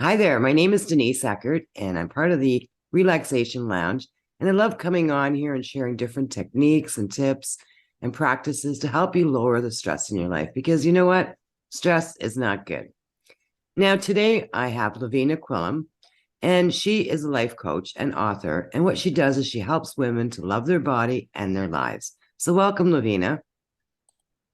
Hi there. My name is Denise Eckert, and I'm part of the Relaxation Lounge. And I love coming on here and sharing different techniques and tips and practices to help you lower the stress in your life. Because you know what? Stress is not good. Now, today I have Lavina Quilliam, and she is a life coach and author. And what she does is she helps women to love their body and their lives. So, welcome, Lavina.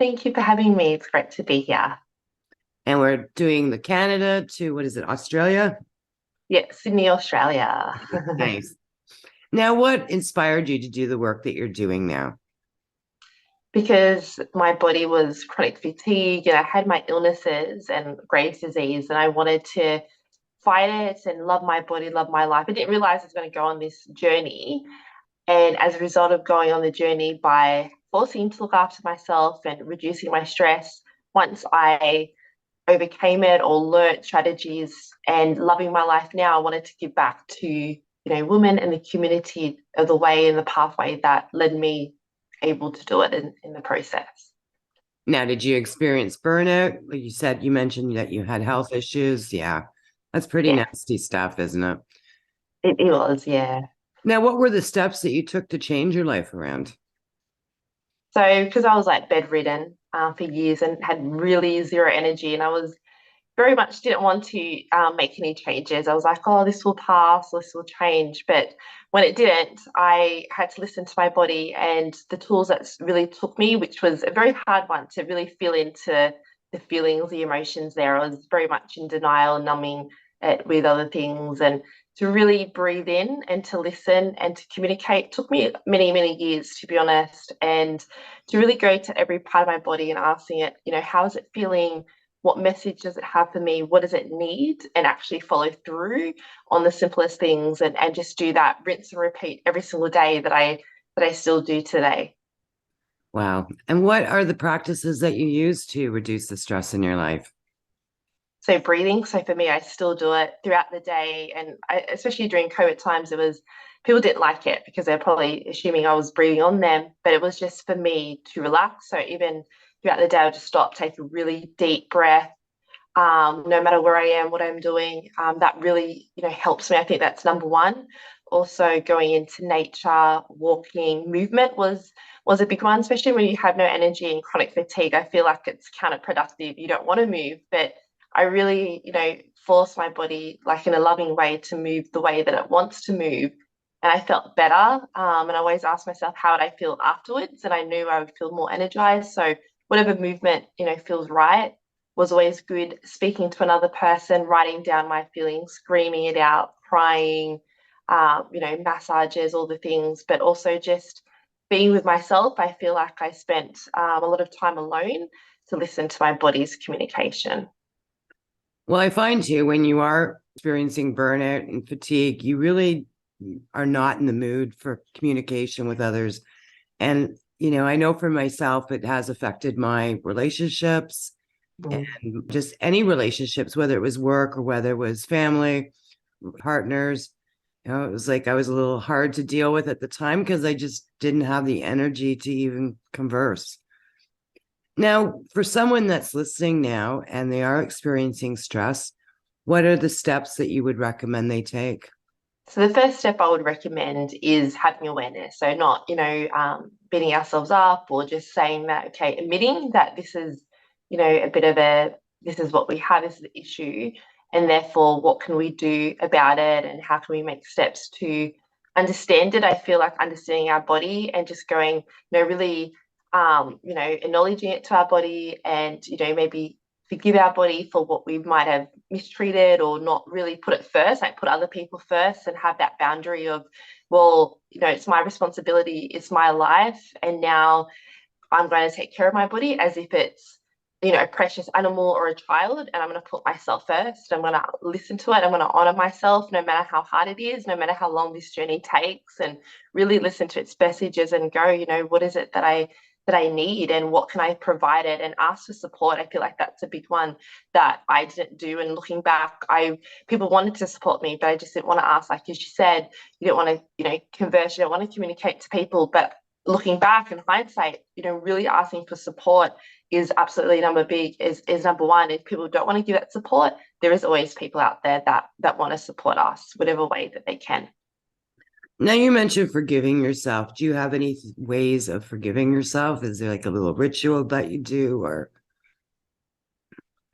Thank you for having me. It's great to be here. And we're doing the Canada to what is it, Australia? Yeah, Sydney, Australia. Nice. Now, what inspired you to do the work that you're doing now? Because my body was chronic fatigue and I had my illnesses and Graves' disease, and I wanted to fight it and love my body, love my life. I didn't realize I was going to go on this journey. And as a result of going on the journey by forcing to look after myself and reducing my stress, once I overcame it or learnt strategies and loving my life now, I wanted to give back to, women and the community of the way and the pathway that led me able to do it in the process. Now, did you experience burnout? Like you said, you mentioned that you had health issues. Yeah, that's pretty Yeah, nasty stuff, isn't it? it was, yeah. Now, what were the steps that you took to change your life around? So because I was like bedridden for years and had really zero energy, and I was very much didn't want to make any changes. I was like, oh, this will pass, this will change. But when it didn't, I had to listen to my body and the tools that really took me, which was a very hard one to really feel into the feelings, the emotions there. I was very much in denial, numbing it with other things. And to really breathe in and to listen and to communicate took me many, many years, to be honest. And to really go to every part of my body and asking it, how is it feeling? What message does it have for me? What does it need? And actually follow through on the simplest things and just do that, rinse and repeat every single day that I still do today. Wow. And what are the practices that you use to reduce the stress in your life? So breathing. So for me, I still do it throughout the day, and especially during COVID times, it was people didn't like it because they're probably assuming I was breathing on them, but it was just for me to relax. So even throughout the day, I'll just stop, take a really deep breath, no matter where I am, what I'm doing. That really, helps me. I think that's number one. Also, going into nature, walking, movement was a big one, especially when you have no energy and chronic fatigue. I feel like it's counterproductive. You don't want to move, but I really, force my body like in a loving way to move the way that it wants to move. And I felt better. And I always asked myself, how would I feel afterwards? And I knew I would feel more energized. So whatever movement, feels right was always good. Speaking to another person, writing down my feelings, screaming it out, crying, massages, all the things, but also just being with myself. I feel like I spent a lot of time alone to listen to my body's communication. Well, I find too, when you are experiencing burnout and fatigue, you really are not in the mood for communication with others. And, I know for myself, it has affected my relationships and Mm. just any relationships, whether it was work or whether it was family, partners. It was like I was a little hard to deal with at the time because I just didn't have the energy to even converse. Now, for someone that's listening now and they are experiencing stress, what are the steps that you would recommend they take? So the first step I would recommend is having awareness. So not, beating ourselves up or just saying that, okay, admitting that this is, a bit of this is what we have, this is the issue, and therefore what can we do about it and how can we make steps to understand it. I feel like understanding our body and just going, really, acknowledging it to our body and, maybe forgive our body for what we might have mistreated or not really put it first, like put other people first and have that boundary of, well, it's my responsibility, it's my life. And now I'm going to take care of my body as if it's, a precious animal or a child. And I'm going to put myself first. I'm going to listen to it. I'm going to honor myself no matter how hard it is, no matter how long this journey takes, and really listen to its messages and go, what is it that I need and what can I provide it, and ask for support. I feel like that's a big one that I didn't do. And looking back, people wanted to support me, but I just didn't want to ask. Like as you said, you don't want to, converse, you don't want to communicate to people. But looking back in hindsight, really asking for support is absolutely number one. If people don't want to give that support, there is always people out there that want to support us, whatever way that they can. Now, you mentioned forgiving yourself. Do you have any ways of forgiving yourself? Is there like a little ritual that you do, or?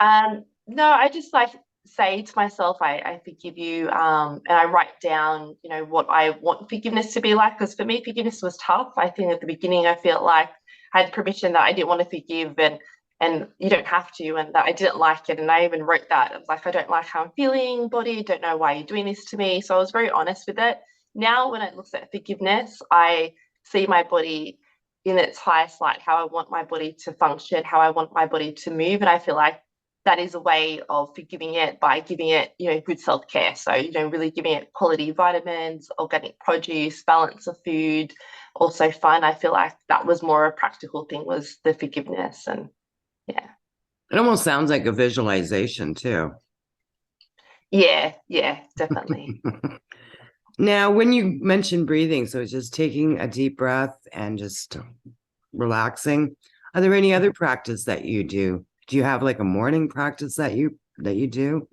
No, I just like say to myself, I forgive you, and I write down, what I want forgiveness to be like. Because for me, forgiveness was tough. I think at the beginning, I felt like I had permission that I didn't want to forgive, and you don't have to, and that I didn't like it. And I even wrote that. I was like, I don't like how I'm feeling, body. Don't know why you're doing this to me. So I was very honest with it. Now, when it looks at forgiveness, I see my body in its highest light, how I want my body to function, how I want my body to move, and I feel like that is a way of forgiving it by giving it, good self-care. So, really giving it quality vitamins, organic produce, balance of food, also fun. I feel like that was more a practical thing, was the forgiveness. And yeah. It almost sounds like a visualization too. Yeah, definitely. Now, when you mentioned breathing, so it's just taking a deep breath and just relaxing. Are there any other practice that you do? Do you have like a morning practice that you do?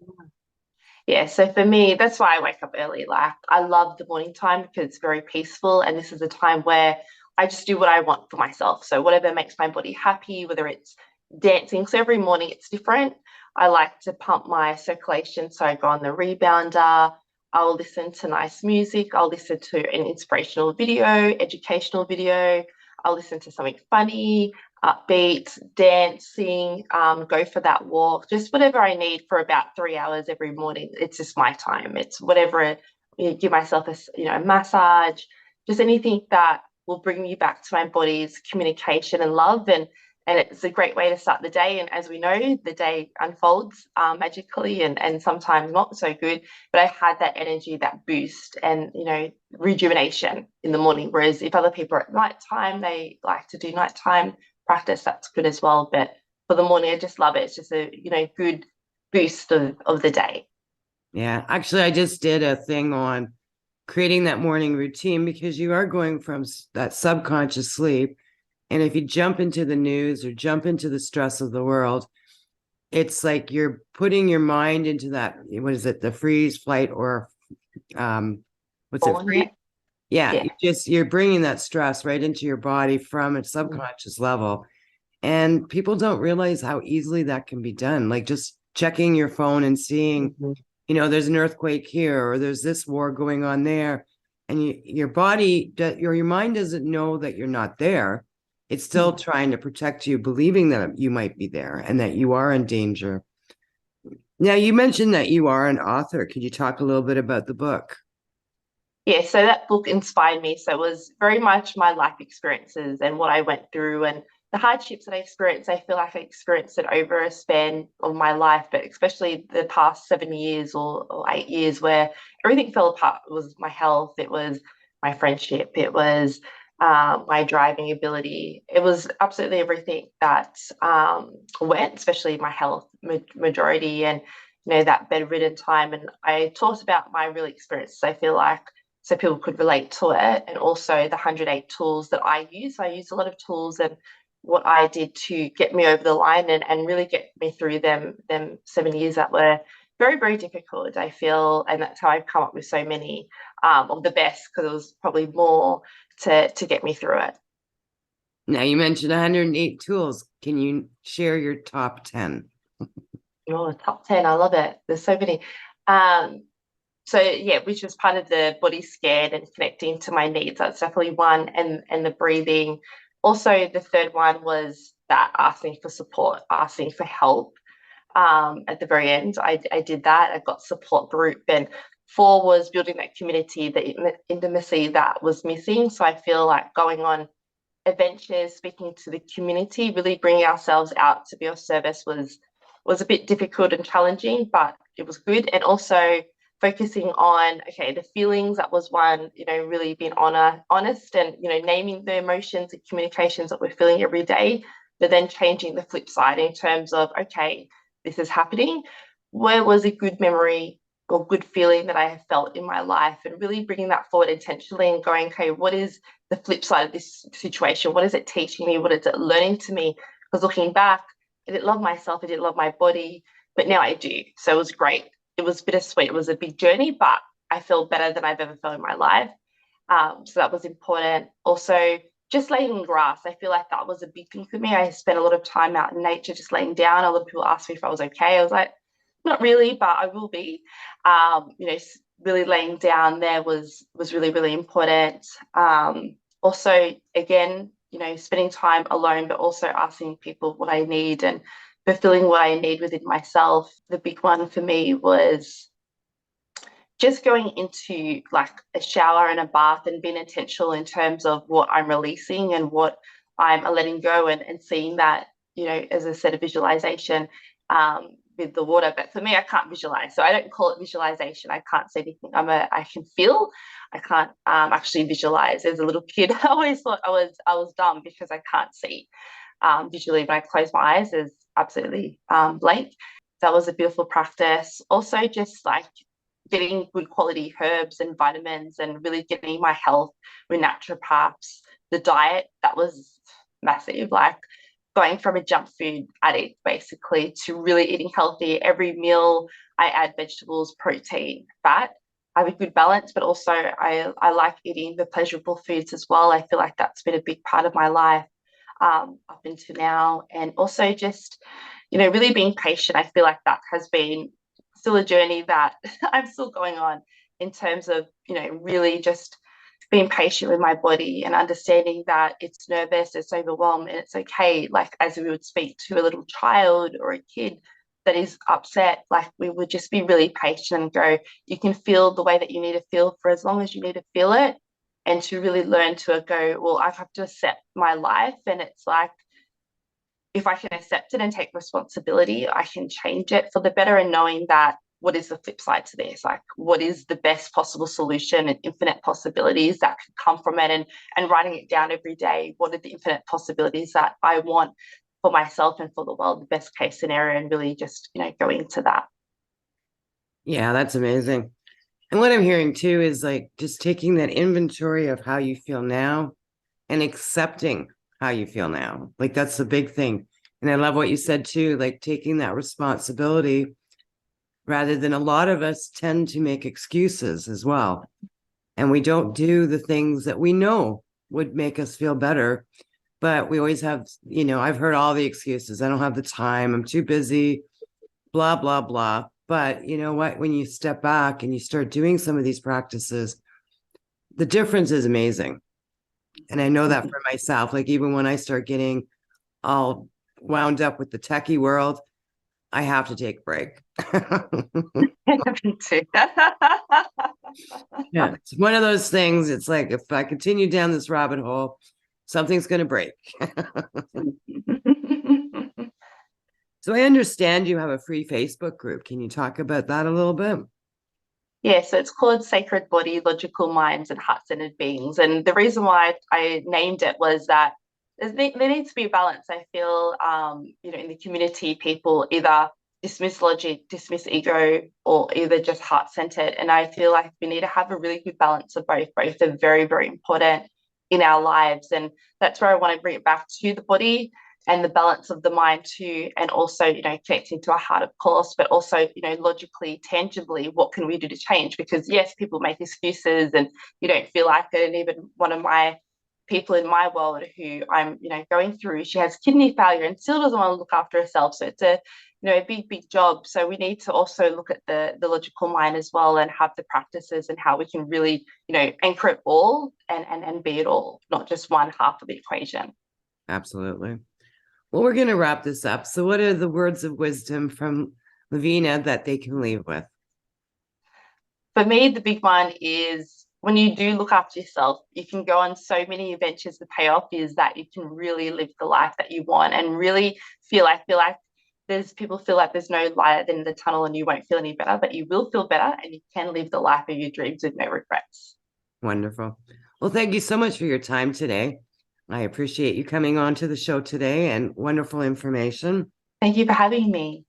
Yeah, so for me, that's why I wake up early. Like, I love the morning time because it's very peaceful. And this is a time where I just do what I want for myself. So, whatever makes my body happy, whether it's dancing. So, every morning it's different. I like to pump my circulation. So, I go on the rebounder. I'll listen to nice music. I'll listen to an inspirational video, educational video. I'll listen to something funny, upbeat, dancing, go for that walk, just whatever I need for about 3 hours every morning. It's just my time. It's whatever, give myself a massage, just anything that will bring me back to my body's communication and love. And it's a great way to start the day. And as we know, the day unfolds magically and sometimes not so good. But I had that energy, that boost, and rejuvenation in the morning. Whereas if other people are at nighttime, they like to do nighttime practice, that's good as well. But for the morning, I just love it. It's just a good boost of the day. Yeah, actually, I just did a thing on creating that morning routine because you are going from that subconscious sleep. And if you jump into the news or jump into the stress of the world, it's like you're putting your mind into that, what is it, the freeze, flight, or what's it, Born freeze? yet? Yeah, Yeah. you're bringing that stress right into your body from a subconscious level. And people don't realize how easily that can be done. Like just checking your phone and seeing, Mm-hmm. there's an earthquake here or there's this war going on there. And your body, your mind doesn't know that you're not there. It's still trying to protect you, believing that you might be there and that you are in danger. Now, you mentioned that you are an author. Could you talk a little bit about the book? Yeah, so that book inspired me. So it was very much my life experiences and what I went through and the hardships that I experienced. I feel like I experienced it over a span of my life, but especially the past 7 years or 8 years where everything fell apart. It was my health, it was my friendship, it was my driving ability. It was absolutely everything that went, especially my health majority and that bedridden time. And I talked about my real experiences. I feel like so people could relate to it, and also the 108 tools that I use. I use a lot of tools and what I did to get me over the line and really get me through them 7 years that were very, very difficult, I feel. And that's how I've come up with so many of the best, because it was probably more to get me through it. Now, you mentioned 108 tools. Can you share your top 10? Oh, top 10, I love it. There's so many. Um, So yeah, which was part of the body scan and connecting to my needs. That's definitely one, and the breathing. Also, the third one was that asking for support, asking for help. At the very end, I did that. I got support group, and four was building that community, the intimacy that was missing. So I feel like going on adventures, speaking to the community, really bringing ourselves out to be of service was a bit difficult and challenging, but it was good. And also focusing on, okay, the feelings, that was one, really being honest and, naming the emotions and communications that we're feeling every day, but then changing the flip side in terms of, okay, this is happening. Where was a good memory or good feeling that I have felt in my life, and really bringing that forward intentionally and going, okay, what is the flip side of this situation. What is it teaching me? What is it learning to me? Because looking back, I didn't love myself, I didn't love my body, but now I do. So it was great. It was bittersweet. It was a big journey, but I feel better than I've ever felt in my life. So that was important. Also, just laying in grass, I feel like that was a big thing for me. I spent a lot of time out in nature, just laying down. A lot of people asked me if I was okay. I was like, not really, but I will be. Really laying down there was really, really important. Also, again, spending time alone, but also asking people what I need and fulfilling what I need within myself. The big one for me was just going into like a shower and a bath and being intentional in terms of what I'm releasing and what I'm letting go, and seeing that, as I said, a visualization with the water. But for me, I can't visualize. So I don't call it visualization. I can't see anything. I can feel. I can't actually visualize. As a little kid, I always thought I was dumb because I can't see visually. When I close my eyes, there's absolutely blank. That was a beautiful practice. Also, just like getting good quality herbs and vitamins and really getting my health with naturopaths. The diet, that was massive. Like going from a junk food addict basically to really eating healthy. Every meal I add vegetables, protein, fat. I have a good balance, but also I like eating the pleasurable foods as well. I feel like that's been a big part of my life up until now. And also just, really being patient. I feel like that has been still a journey that I'm still going on in terms of, really just being patient with my body and understanding that it's nervous, it's overwhelmed, and it's okay. Like as we would speak to a little child or a kid that is upset, like we would just be really patient and go, you can feel the way that you need to feel for as long as you need to feel it. And to really learn to go, well, I have to accept my life. And it's like, if I can accept it and take responsibility, I can change it for the better. And knowing that, what is the flip side to this? Like, what is the best possible solution and infinite possibilities that could come from it? And writing it down every day. What are the infinite possibilities that I want for myself and for the world, the best case scenario, and really just, going to that. Yeah, that's amazing. And what I'm hearing too is like just taking that inventory of how you feel now and accepting how you feel now. Like that's the big thing. And I love what you said too, like taking that responsibility rather than a lot of us tend to make excuses as well. And we don't do the things that we know would make us feel better. But we always have, I've heard all the excuses. I don't have the time. I'm too busy, blah, blah, blah. But you know what? When you step back and you start doing some of these practices, the difference is amazing. And I know that for myself, like even when I start getting all wound up with the techie world, I have to take a break. Me too. Yeah, it's one of those things. It's like if I continue down this rabbit hole, something's going to break. So I understand you have a free Facebook group. Can you talk about that a little bit? Yeah, so it's called Sacred Body, Logical Minds, and Heart-Centered Beings. And the reason why I named it was that there needs to be a balance. I feel, in the community, people either dismiss logic, dismiss ego, or either just heart-centered. And I feel like we need to have a really good balance of both. Both are very, very important in our lives. And that's where I want to bring it back to the body and the balance of the mind too, and also, connecting to our heart, of course, but also, logically, tangibly, what can we do to change? Because yes, people make excuses and you don't feel like it. And even one of my people in my world who I'm, going through, she has kidney failure and still doesn't want to look after herself. So it's a, a big, big job. So we need to also look at the logical mind as well and have the practices and how we can really, anchor it all and be it all, not just one half of the equation. Absolutely. Well, we're going to wrap this up. So, what are the words of wisdom from Lavina that they can leave with? For me, the big one is when you do look after yourself, you can go on so many adventures. The payoff is that you can really live the life that you want and really I feel like there's people feel like there's no light at the end of the tunnel and you won't feel any better, but you will feel better and you can live the life of your dreams with no regrets. Wonderful. Well, thank you so much for your time today. I appreciate you coming on to the show today and wonderful information. Thank you for having me.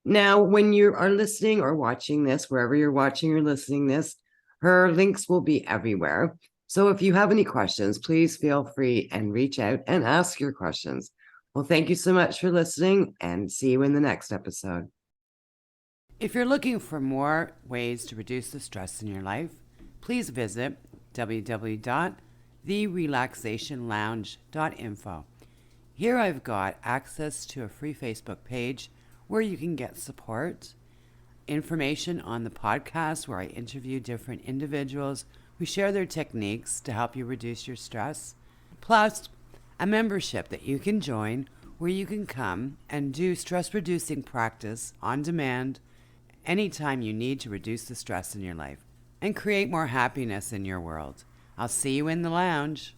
Now, when you are listening or watching this, wherever you're watching or listening this, her links will be everywhere. So if you have any questions, please feel free and reach out and ask your questions. Well, thank you so much for listening, and see you in the next episode. If you're looking for more ways to reduce the stress in your life, please visit www.therelaxationlounge.info. Here I've got access to a free Facebook page where you can get support, information on the podcast where I interview different individuals who share their techniques to help you reduce your stress, plus a membership that you can join where you can come and do stress-reducing practice on demand anytime you need to reduce the stress in your life and create more happiness in your world. I'll see you in the lounge.